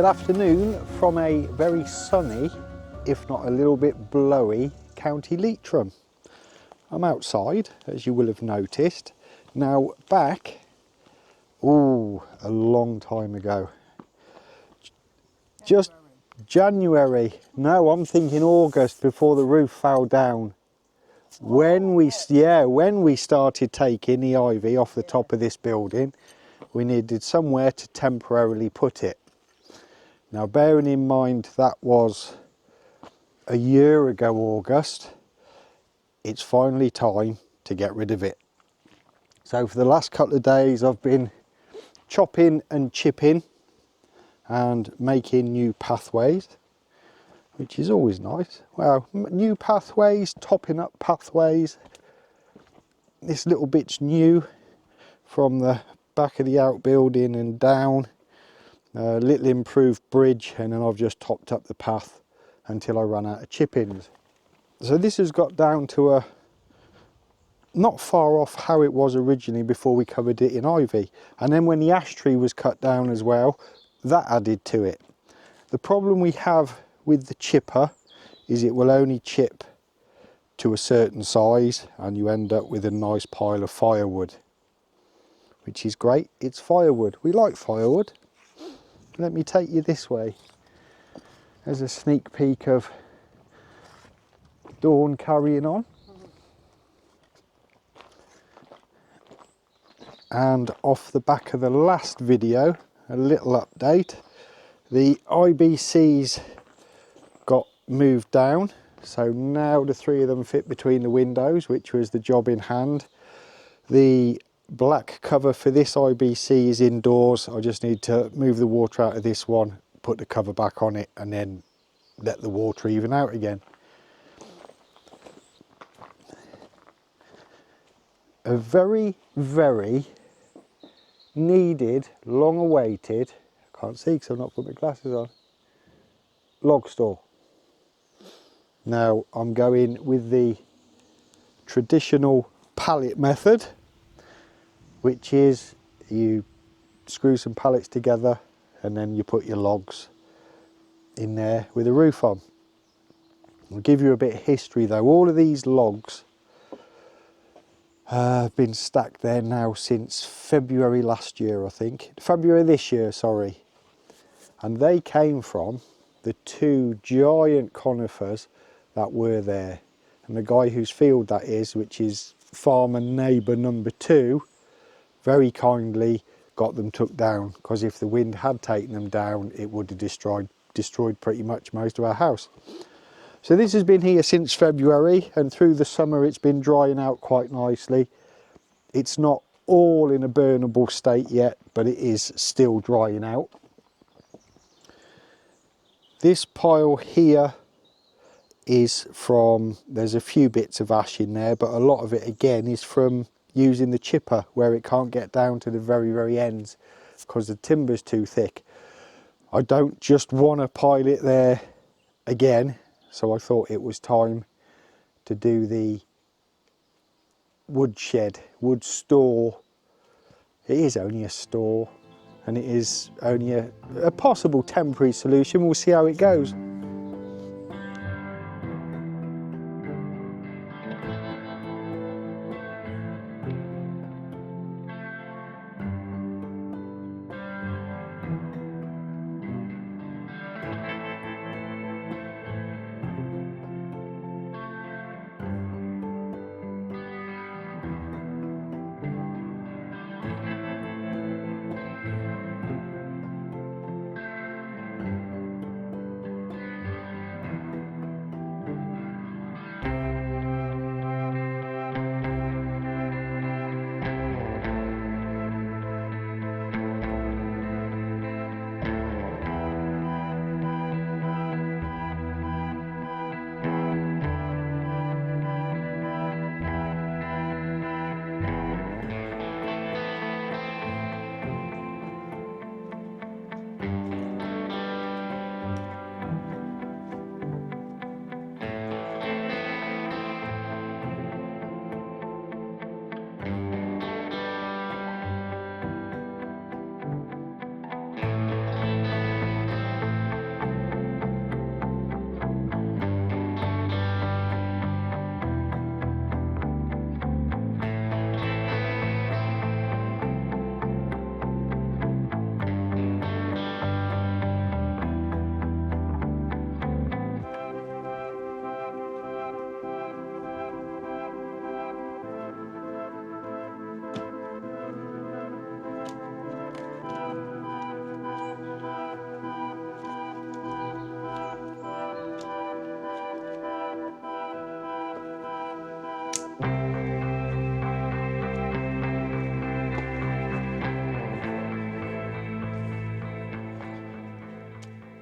Good afternoon from a very sunny, if not a little bit blowy, County Leitrim. I'm outside, as you will have noticed. Now back, a long time ago. Just January. No, I'm thinking August, before the roof fell down. When we started taking the ivy off the top of this building, we needed somewhere to temporarily put it. Now, bearing in mind that was a year ago August, it's finally time to get rid of it. So for the last couple of days I've been chopping and chipping and making new pathways, which is always nice. Well, new pathways, topping up pathways. This little bit's new from the back of the outbuilding and down. A little improved bridge, and then I've just topped up the path until I run out of chippings. So this has got down to a not far off how it was originally before we covered it in ivy, and then when the ash tree was cut down as well, that added to it. The problem we have with the chipper is it will only chip to a certain size, and you end up with a nice pile of firewood, which is great. It's firewood, we like firewood. Let me take you this way as a sneak peek of dawn carrying on. And off the back of the last video, a little update. The IBCs got moved down, so now the three of them fit between the windows, which was the job in hand. The black cover for this IBC is indoors. I just need to move the water out of this one, put the cover back on it, and then let the water even out again. A very, very needed, long awaited, I can't see because I've not put my glasses on, log store. Now I'm going with the traditional pallet method, which is you screw some pallets together and then you put your logs in there with a roof on. I'll give you a bit of history though. All of these logs have been stacked there now since February last year, I think. February this year, sorry. And they came from the two giant conifers that were there. And the guy whose field that is, which is farmer neighbour number 2, very kindly got them took down, because if the wind had taken them down, it would have destroyed pretty much most of our house. So this has been here since February, and through the summer it's been drying out quite nicely. It's not all in a burnable state yet, but it is still drying out. This pile here is from, there's a few bits of ash in there, but a lot of it again is from using the chipper, where it can't get down to the very, very ends because the timber's too thick. I don't just want to pile it there again, so I thought it was time to do the wood shed, wood store. It is only a store, and it is only a possible temporary solution. We'll see how it goes.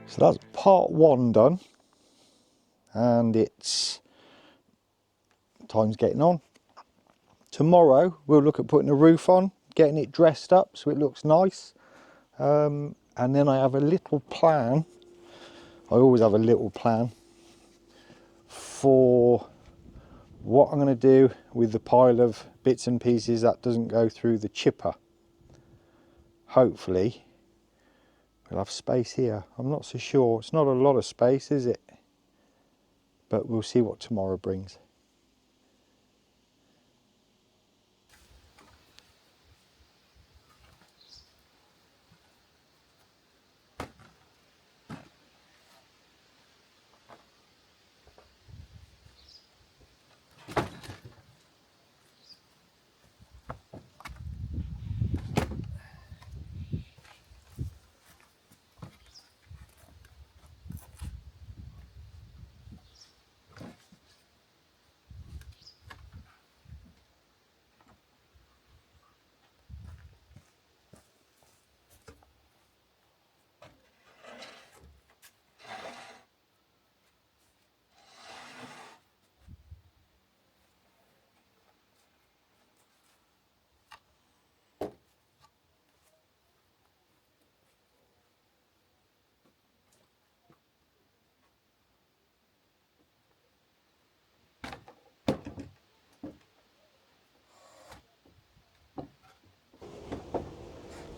So that's part one done, and it's time's getting on. Tomorrow we'll look at putting a roof on, getting it dressed up so it looks nice, and then I have a little plan. I always have a little plan for what I'm going to do with the pile of bits and pieces that doesn't go through the chipper. Hopefully we'll have space here. I'm not so sure. It's not a lot of space, is it? But we'll see what tomorrow brings.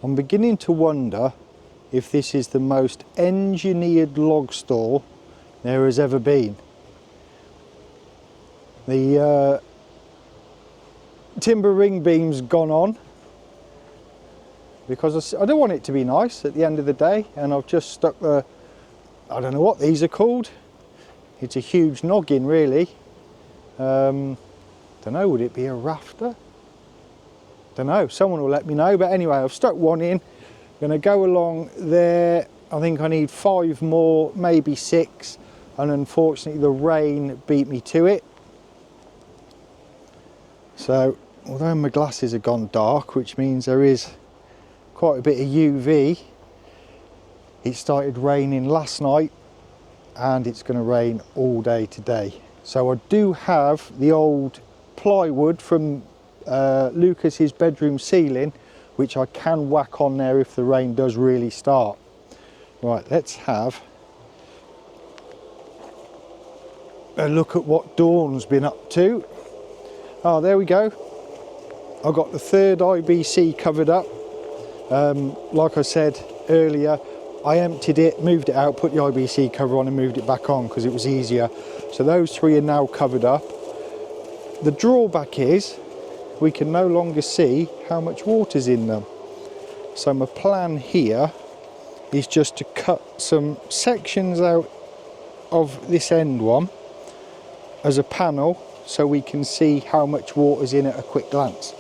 I'm beginning to wonder if this is the most engineered log store there has ever been. The timber ring beam's gone on because I don't want it to be nice at the end of the day, and I've just stuck the, I don't know what these are called. It's a huge noggin really. Don't know, would it be a rafter? Don't know, someone will let me know, but anyway, I've stuck one in. Going to go along there. I think I need 5 more, maybe 6, and unfortunately the rain beat me to it. So although my glasses have gone dark, which means there is quite a bit of UV, it started raining last night and it's going to rain all day today. So I do have the old plywood from Lucas's bedroom ceiling, which I can whack on there if the rain does really start. Right, let's have a look at what Dawn's been up to. Oh, there we go. I've got the third IBC covered up. Like I said earlier, I emptied it, moved it out, put the IBC cover on and moved it back on because it was easier. So those 3 are now covered up. The drawback is we can no longer see how much water's in them. So my plan here is just to cut some sections out of this end one as a panel so we can see how much water's in at a quick glance.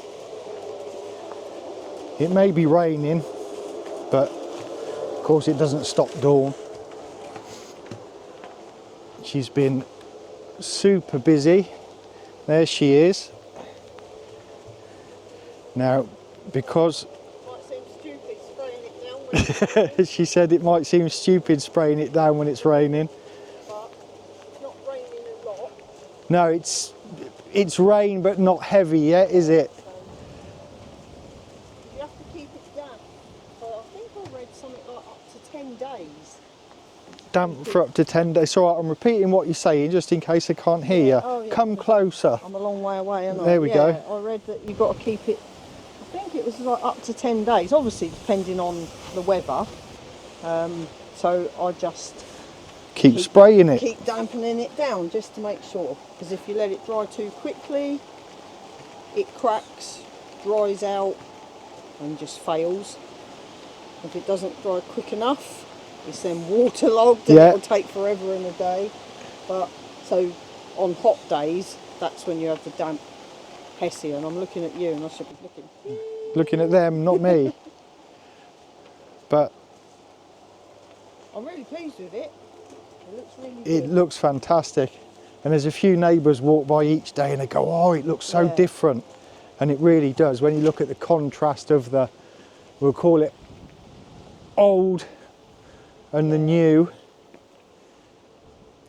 It may be raining, but of course it doesn't stop Dawn. She's been super busy. There she is. Now, because might seem stupid spraying it down when it's raining, she said it might seem stupid spraying it down when it's raining. but it's not raining a lot. No, it's rain, but not heavy yet, is it? You have to keep it damp. So I think I read something like up to 10 days. Damp for up to 10 days. So I'm repeating what you're saying just in case I can't hear you. Oh, yeah. Come closer. I'm a long way away, aren't I? There we go. I read that you've got to keep it, I think it was like up to 10 days, obviously depending on the weather. So I just Keep spraying it. keep dampening it down just to make sure, because if you let it dry too quickly, it cracks, dries out and just fails. If it doesn't dry quick enough, it's then waterlogged and Yeah. it'll take forever and a day. But so on hot days, that's when you have the damp Hessian. And I'm looking at you and I should be Looking at them, not me. But I'm really pleased with it. It looks really it good. looks fantastic. And there's a few neighbours walk by each day and they go, oh, it looks so Yeah. different. And it really does. When you look at the contrast of the, we'll call it old and the new,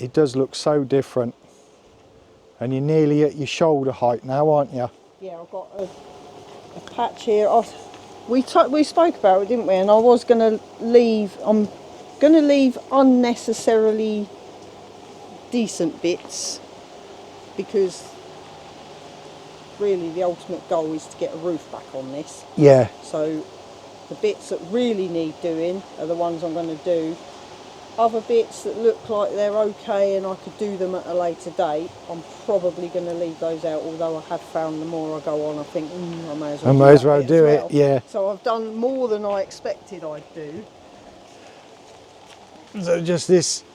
It does look so different. And you're nearly at your shoulder height now, aren't you? Yeah, I've got a patch here. We spoke about it, didn't we? And I was going to leave. I'm going to leave unnecessarily decent bits, because really the ultimate goal is to get a roof back on this. Yeah. So the bits that really need doing are the ones I'm going to do. Other bits that look like they're okay and I could do them at a later date, I'm probably going to leave those out, although I have found the more I go on I think I may as well do it, yeah. So I've done more than I expected I'd do. So just this,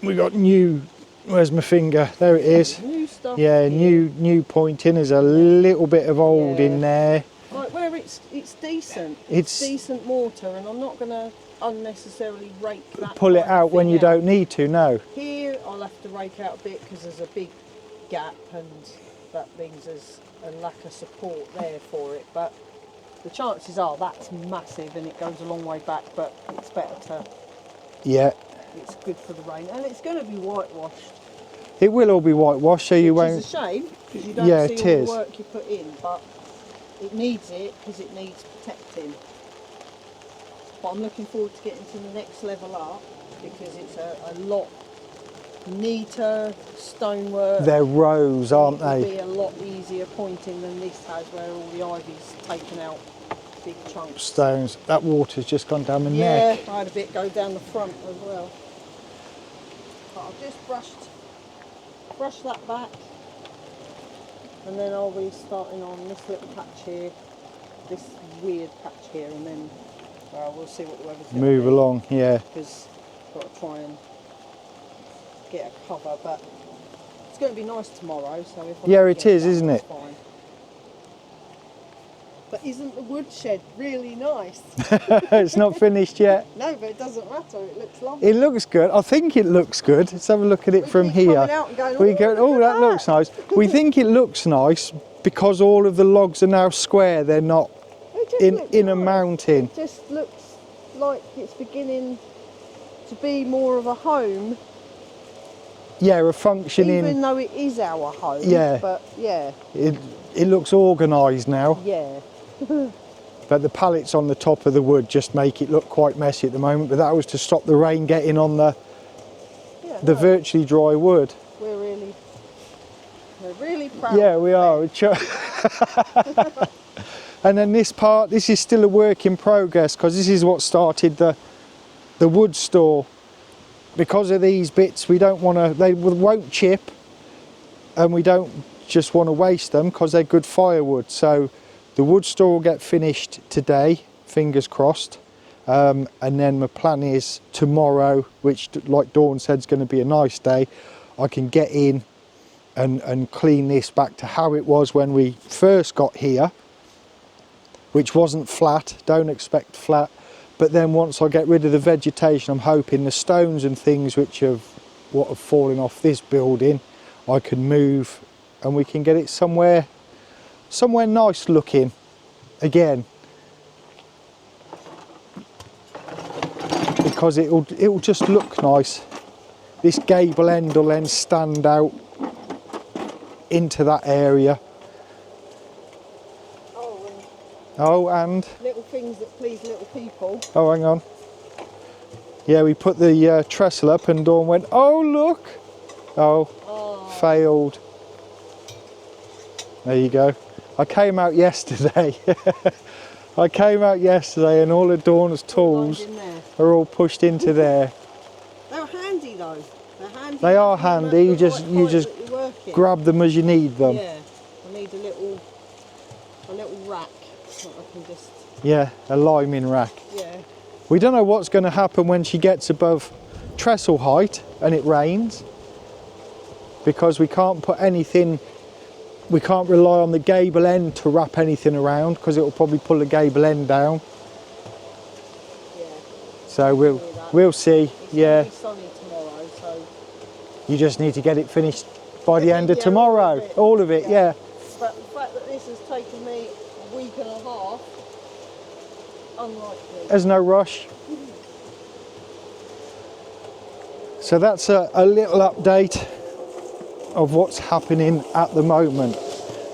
we got new, where's my finger? There it is. New stuff. Yeah, here. new pointing. There's a little bit of old in there. Like where it's decent. It's decent mortar, and I'm not going to unnecessarily rake that. Pull it out when you don't need to, no. Here I'll have to rake out a bit because there's a big gap, and that means there's a lack of support there for it. But the chances are that's massive and it goes a long way back, but it's better to. Yeah. It's good for the rain, and it's going to be whitewashed. It will all be whitewashed, so you won't. It's a shame because you don't see all the work you put in, but it needs it because it needs protecting. But I'm looking forward to getting to the next level up because it's a lot neater stonework. They're rows, aren't they? It'll be a lot easier pointing than this has, where all the ivy's taken out big chunks. Stones. That water's just gone down my neck. Yeah, I had a bit go down the front as well. But I've just brushed that back, and then I'll be starting on this little patch here, this weird patch here, and then we'll see what the weather's going to be. Move along, yeah. Because I've got to try and get a cover, but it's going to be nice tomorrow, so if I Yeah, it is, isn't it? Fine. But isn't the woodshed really nice? It's not finished yet. No, but it doesn't matter. It looks lovely. It looks good. I think it looks good. Let's have a look at it from here. We go, oh, that looks nice. We think it looks nice because all of the logs are now square. They're not in a mountain. It just looks like it's beginning to be more of a home. Yeah, a functioning. Even though it is our home. Yeah. But yeah. It looks organised now. Yeah. But the pallets on the top of the wood just make it look quite messy at the moment. But that was to stop the rain getting on the virtually dry wood. We're really proud. Yeah, we are. And then this part, this is still a work in progress because this is what started the wood store. Because of these bits, we don't want to. They won't chip, and we don't just want to waste them because they're good firewood. So the wood store will get finished today, fingers crossed, and then my plan is tomorrow, which like Dawn said is going to be a nice day, I can get in and clean this back to how it was when we first got here, which wasn't flat. Don't expect flat. But then once I get rid of the vegetation, I'm hoping the stones and things which have fallen off this building, I can move and we can get it somewhere nice looking again. Because it'll just look nice. This gable end will then stand out into that area. Oh, and little things that please little people. Oh, hang on. Yeah, we put the trestle up and Dawn went, oh, look. Oh, failed. There you go. I came out yesterday. And all of Dawn's tools are all pushed into there. They're handy though. They're handy. They are handy. You just grab them as you need them. Yeah. I need a little rack. So I can just. Yeah, a liming rack. Yeah. We don't know what's going to happen when she gets above trestle height and it rains, because we can't put anything. We can't rely on the gable end to wrap anything around because it will probably pull the gable end down. Yeah. So we'll see. It's yeah. Gonna be sunny tomorrow, so. You just need to get it finished by the end of tomorrow. All of it, yeah. But the fact that this has taken me a week and a half, unlikely. There's no rush. So that's a little update of what's happening at the moment.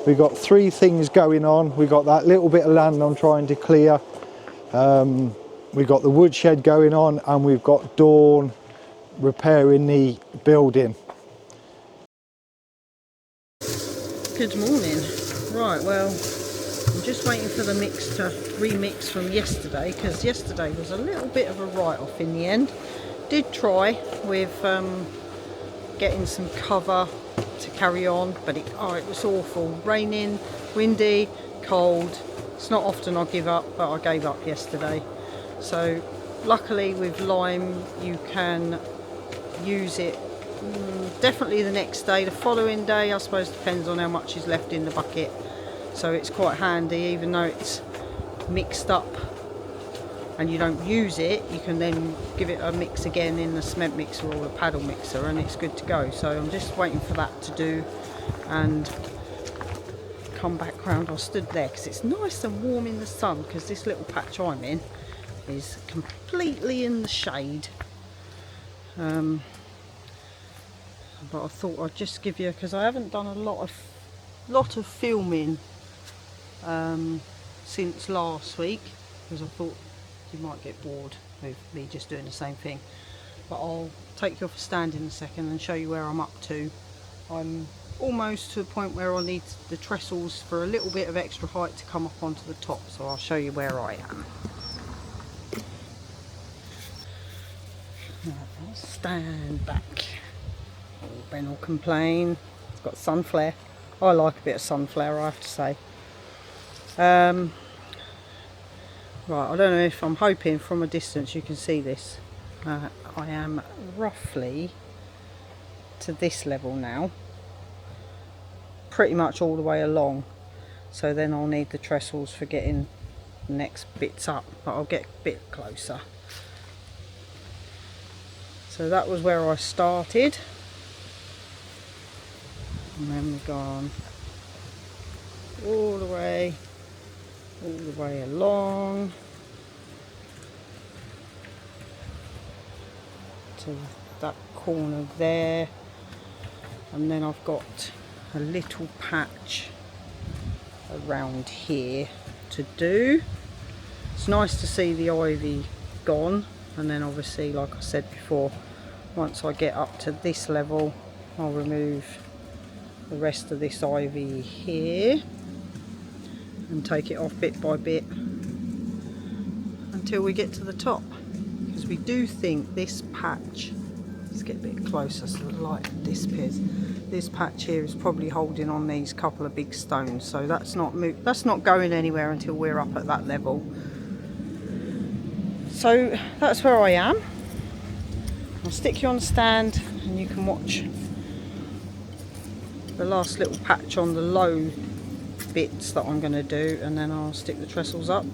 We've got 3 things going on. We've got that little bit of land I'm trying to clear. We've got the woodshed going on, and we've got Dawn repairing the building. Good morning. Right, well, I'm just waiting for the mix to remix from yesterday, because yesterday was a little bit of a write-off in the end. Did try with getting some cover to carry on, but it was awful. Raining, windy, cold. It's not often I give up, but I gave up yesterday. So luckily with lime you can use it definitely the next day. The following day I suppose depends on how much is left in the bucket, so it's quite handy. Even though it's mixed up and you don't use it, you can then give it a mix again in the cement mixer or the paddle mixer, and it's good to go. So I'm just waiting for that to do and come back round. I stood there because it's nice and warm in the sun, because this little patch I'm in is completely in the shade. But I thought I'd just give you, because I haven't done a lot of filming since last week, because I thought you might get bored with me just doing the same thing. But I'll take you off a stand in a second and show you where I'm up to. I'm almost to the point where I need the trestles for a little bit of extra height to come up onto the top, so I'll show you where I am. I'll stand back. Oh, Ben will complain. It's got sun flare. I like a bit of sun flare, I have to say. Right, I don't know if I'm hoping from a distance you can see this. I am roughly to this level now, pretty much all the way along. So then I'll need the trestles for getting the next bits up, but I'll get a bit closer. So that was where I started, and then we've gone all the way along to that corner there, and then I've got a little patch around here to do. It's nice to see the ivy gone, and then obviously, like I said before, once I get up to this level I'll remove the rest of this ivy here and take it off bit by bit until we get to the top, because we do think this patch, let's get a bit closer so the light disappears, this patch here is probably holding on these couple of big stones, so that's not going anywhere until we're up at that level. So that's where I am. I'll stick you on the stand and you can watch the last little patch on the low bits that I'm going to do, and then I'll stick the trestles up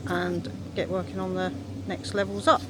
and get working on the next levels up.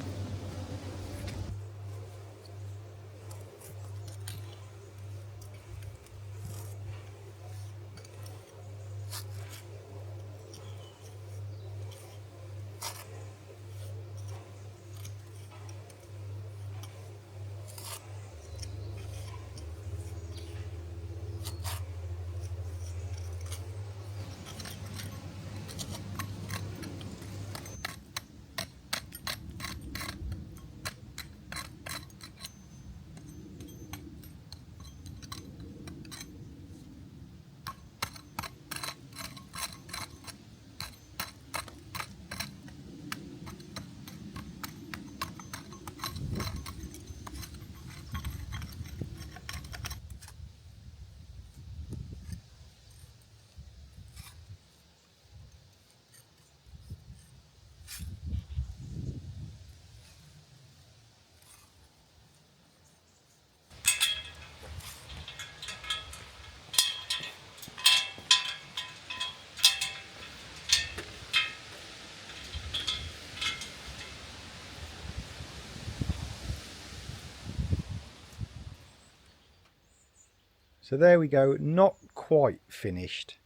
So there we go, not quite finished.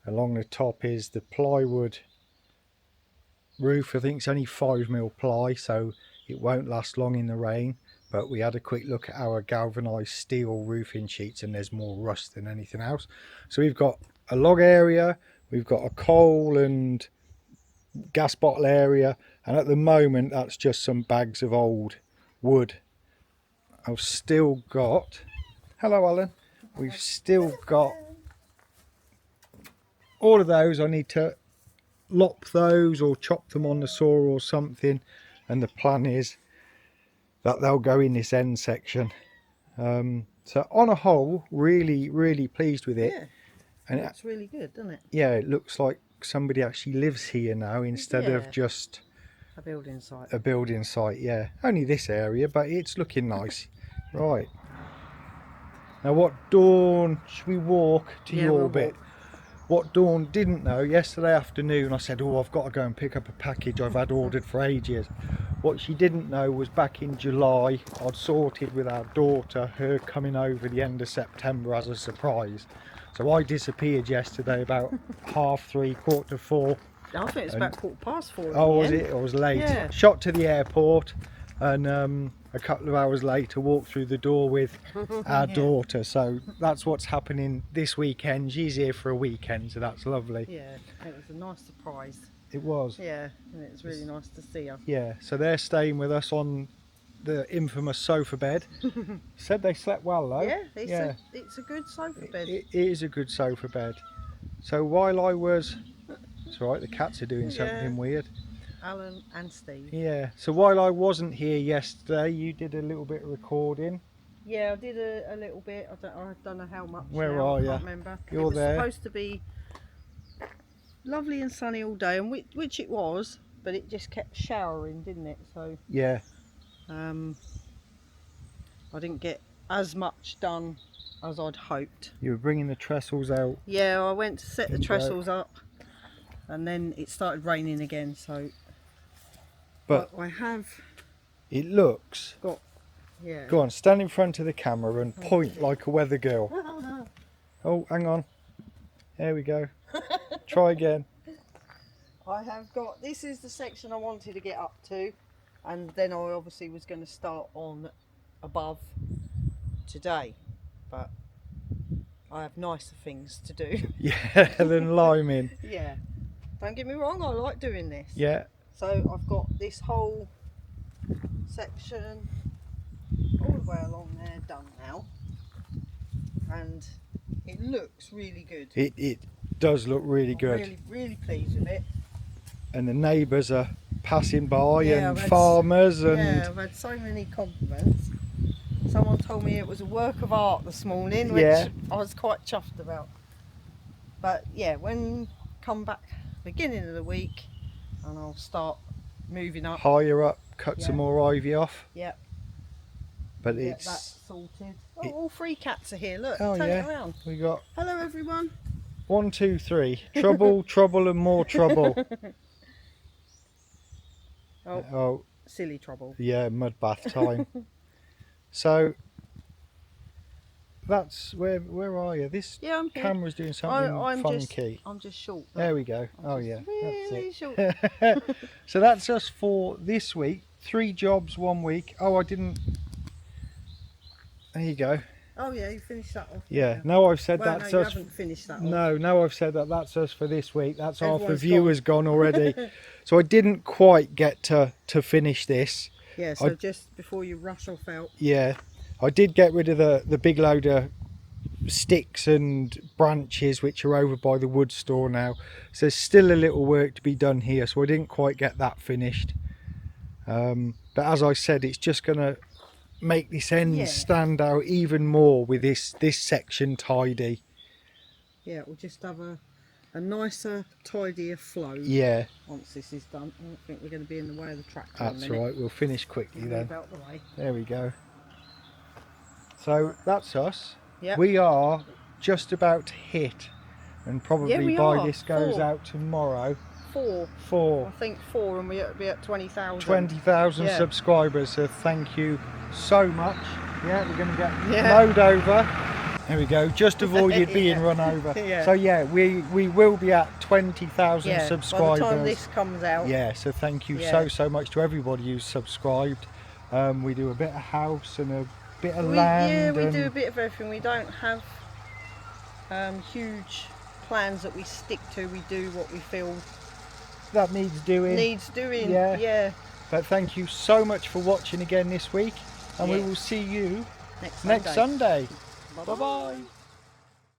Along the top is the plywood roof. I think it's only 5mm ply, so it won't last long in the rain. but we had a quick look at our galvanized steel roofing sheets and there's more rust than anything else. So we've got a log area, we've got a coal and gas bottle area, and at the moment that's just some bags of old wood. I've still got, hello Alan, we've still got all of those. I need to lop those or chop them on the saw or something, and the plan is that they'll go in this end section. So on a whole, really pleased with it. Yeah, and it's really good, doesn't it? Yeah, it looks like somebody actually lives here now instead of just a building site. A building site, yeah. Only this area, but it's looking nice. Right. Now what Dawn, should we walk to your bit? What Dawn didn't know, yesterday afternoon I said, oh, I've got to go and pick up a package I've had ordered for ages. What she didn't know was back in July I'd sorted with our daughter her coming over the end of September as a surprise. So I disappeared yesterday about 3:30, 4:45. I think it's about 4:15. Oh, was it? I was late. Yeah. Shot to the airport, and a couple of hours later walked through the door with our daughter. So that's what's happening this weekend. She's here for a weekend, so that's lovely. Yeah, it was a nice surprise. It was. Yeah, and it was really nice to see her. Yeah, so they're staying with us on the infamous sofa bed. Said they slept well though. Yeah, it's a good sofa bed. It is a good sofa bed. So while I was, it's all right, the cats are doing something weird. Alan and Steve. Yeah, so while I wasn't here yesterday, you did a little bit of recording. Yeah, I did a little bit. I don't know how much. Where now, are you? I can't remember. You're there. It was supposed to be lovely and sunny all day, and which it was, but it just kept showering, didn't it? So yeah, I didn't get as much done as I'd hoped. you were bringing the trestles out. Yeah, I went to set the trestles up, and then it started raining again. So, but I have. It looks. Got. Yeah. Go on, stand in front of the camera and point like a weather girl. Oh, hang on. There we go. Try again. I have got, this is the section I wanted to get up to, and then I obviously was going to start on above today, but I have nicer things to do. Yeah, than liming. Yeah, don't get me wrong, I like doing this. Yeah. So I've got this whole section all the way along there done now, and it looks really good. It does look really good. I'm really pleased with it. And the neighbours are passing by, Yeah, and farmers and... Yeah, I've had so many compliments. Someone told me it was a work of art this morning, which I was quite chuffed about. But yeah, when come back beginning of the week, and I'll start moving up. Higher up, cut some more ivy off. Yep. But Get it's... that sorted. Oh, all three cats are here, look, Oh turn yeah, it around. we got... Hello everyone. 1, 2, 3. Trouble, trouble and more trouble. Oh, silly trouble. yeah, mud bath time. So that's where are you? This I'm here. camera's doing something funky. I'm just short. There we go. I'm Really that's short. it. So that's us for this week. 3 jobs 1 week. Oh, I didn't. There you go. Oh yeah, you finished that off. Yeah. No, I've said Well, that's no, you us. haven't finished that off. No, I've said that's us for this week. That's half the Everyone's viewers gone already. So I didn't quite get to finish this. Yeah, so just before you rush off out. Yeah, I did get rid of the big load of sticks and branches which are over by the wood store now. So there's still a little work to be done here, so I didn't quite get that finished. But as I said, it's just going to make this end stand out even more with this section tidy. Yeah, we'll just have a nicer, tidier flow. Yeah. Once this is done, I don't think we're going to be in the way of the tractor. That's right. We'll finish quickly then. Move out the way. There we go. So that's us. Yep. We are just about to hit, and probably by this goes 4. out tomorrow. 4. I think 4, and we'll be at 20,000. 20,000 subscribers. So thank you so much. Yeah, we're going to get mowed over. There we go. Just avoided being run over. So yeah, we will be at 20,000 subscribers. By the time this comes out. Yeah. So thank you so much to everybody who's subscribed. We do a bit of house and a bit of Yeah, land. we and do a bit of everything. We don't have huge plans that we stick to. We do what we feel that needs doing. needs doing. Yeah. Yeah. But thank you so much for watching again this week, and we Yeah. will see you Next next Sunday. Bye-bye. Bye bye.